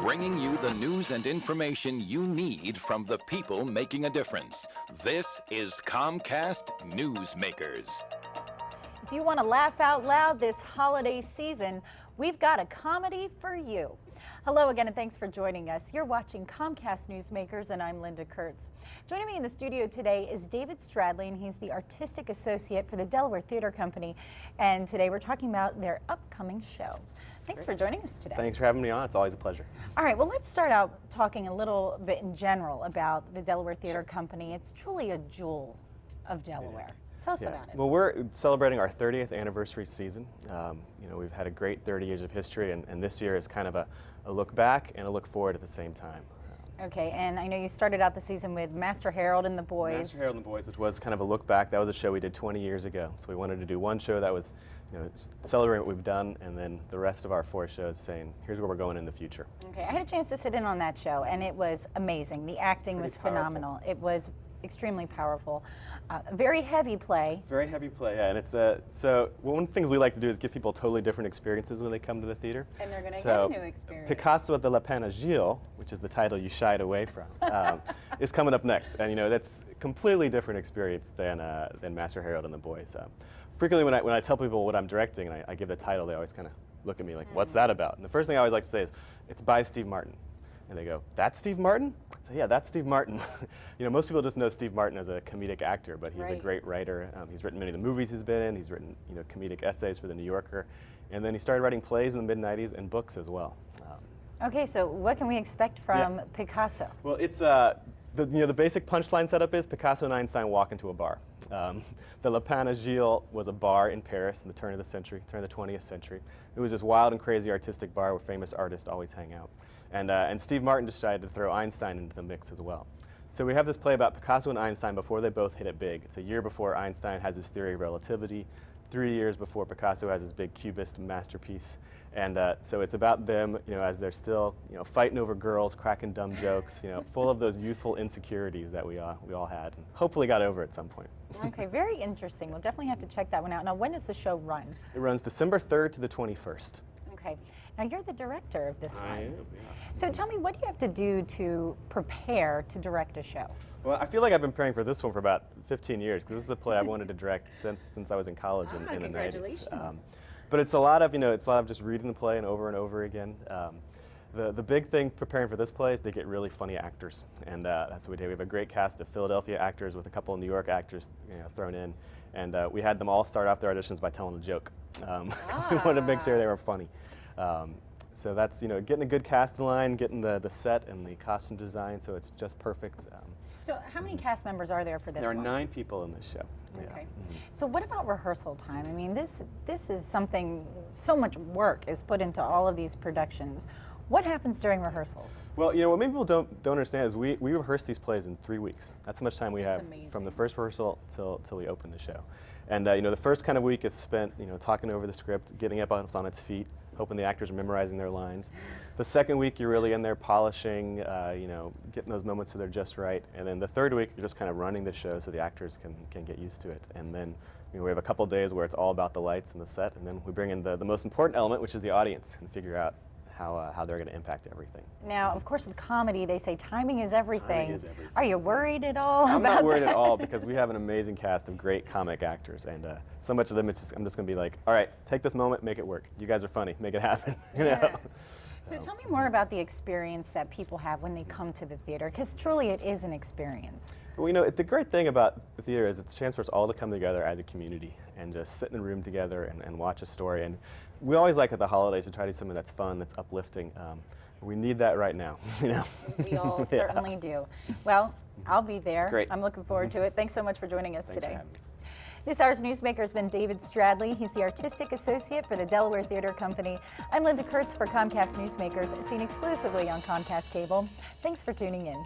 bringing you the news and information you need from the people making a difference. This is Comcast Newsmakers. If you want to laugh out loud this holiday season, we've got a comedy for you. Hello again, and thanks for joining us. You're watching Comcast Newsmakers, and I'm Linda Kurtz. Joining me in the studio today is David Stradley, and he's the Artistic Associate for the Delaware Theater Company. And today we're talking about their upcoming show. Thanks for joining us today. Thanks for having me on. It's always a pleasure. All right, well, let's start out talking a little bit in general about the Delaware Theater Company. It's truly a jewel of Delaware. Tell us about it. Well, we're celebrating our 30th anniversary season. You know, we've had a great 30 years of history, and this year is kind of a look back and a look forward at the same time. Okay, and I know you started out the season with Master Harold and the Boys. Master Harold and the Boys, which was kind of a look back. That was a show we did 20 years ago. So we wanted to do one show that was, you know, celebrating what we've done, and then the rest of our 4 shows saying, here's where we're going in the future. Okay, I had a chance to sit in on that show, and it was amazing. The acting was phenomenal. It was extremely powerful. Very heavy play. Very heavy play, yeah. And it's so one of the things we like to do is give people totally different experiences when they come to the theater. And they're going to get a new experience. Picasso de la Peine Agile, which is the title you shied away from, is coming up next. And you know, that's a completely different experience than Master Harold and the Boys. Frequently when I tell people what I'm directing and I give the title, they always kind of look at me like, what's that about? And the first thing I always like to say is, it's by Steve Martin. And they go, that's Steve Martin? I say, yeah, that's Steve Martin. You know, most people just know Steve Martin as a comedic actor, but he's a great writer. He's written many of the movies he's been in. He's written, you know, comedic essays for The New Yorker. And then he started writing plays in the mid-90s and books as well. Okay, so what can we expect from Picasso? Well, it's, the basic punchline setup is Picasso and Einstein walk into a bar. The La Peine Agile was a bar in Paris in the turn of the 20th century. It was this wild and crazy artistic bar where famous artists always hang out. And Steve Martin decided to throw Einstein into the mix as well. So we have this play about Picasso and Einstein before they both hit it big. It's a year before Einstein has his theory of relativity, 3 years before Picasso has his big Cubist masterpiece. And so it's about them, you know, as they're still, you know, fighting over girls, cracking dumb jokes, you know, full of those youthful insecurities that we all had, and hopefully got over at some point. Okay, very interesting. We'll definitely have to check that one out. Now, when does the show run? It runs December 3rd to the 21st. Okay. Now, you're the director of this one. I am, yeah. So tell me, what do you have to do to prepare to direct a show? Well, I feel like I've been preparing for this one for about 15 years, because this is a play I've wanted to direct since I was in college in the 90s. Congratulations. But it's a lot of just reading the play and over again. The big thing preparing for this play is to get really funny actors, and that's what we did. We have a great cast of Philadelphia actors with a couple of New York actors, you know, thrown in, and we had them all start off their auditions by telling a joke. We wanted to make sure they were funny. So that's, you know, getting a good casting line, getting the set and the costume design, so it's just perfect. So how many cast members are there for this one? There are 9 people in this show. Okay. Yeah. So what about rehearsal time? I mean, this is something, so much work is put into all of these productions. What happens during rehearsals? Well, you know, what many people don't understand is we rehearse these plays in 3 weeks. That's how much time we have from the first rehearsal till we open the show. And you know, the first kind of week is spent, you know, talking over the script, getting up on its feet, hoping the actors are memorizing their lines. The second week, you're really in there polishing, you know, getting those moments so they're just right. And then the third week, you're just kind of running the show so the actors can get used to it. And then, you know, we have a couple days where it's all about the lights and the set, and then we bring in the most important element, which is the audience, and figure out how they're going to impact everything. Now, of course, with comedy, they say timing is everything. Timing is everything. Are you worried at all I'm about not worried that? at all, because we have an amazing cast of great comic actors, and so much of them, I'm just going to be like, all right, take this moment, make it work. You guys are funny, make it happen. You know? So tell me more about the experience that people have when they come to the theater, because truly it is an experience. Well, you know, the great thing about the theater is it's a chance for us all to come together as a community and just sit in a room together and watch a story. And we always like at the holidays to try to do something that's fun, that's uplifting. We need that right now, you know. We all certainly do. Well, I'll be there. Great. I'm looking forward to it. Thanks so much for joining us Thanks today. for having me. This hour's newsmaker has been David Stradley. He's the Artistic Associate for the Delaware Theater Company. I'm Linda Kurtz for Comcast Newsmakers, seen exclusively on Comcast Cable. Thanks for tuning in.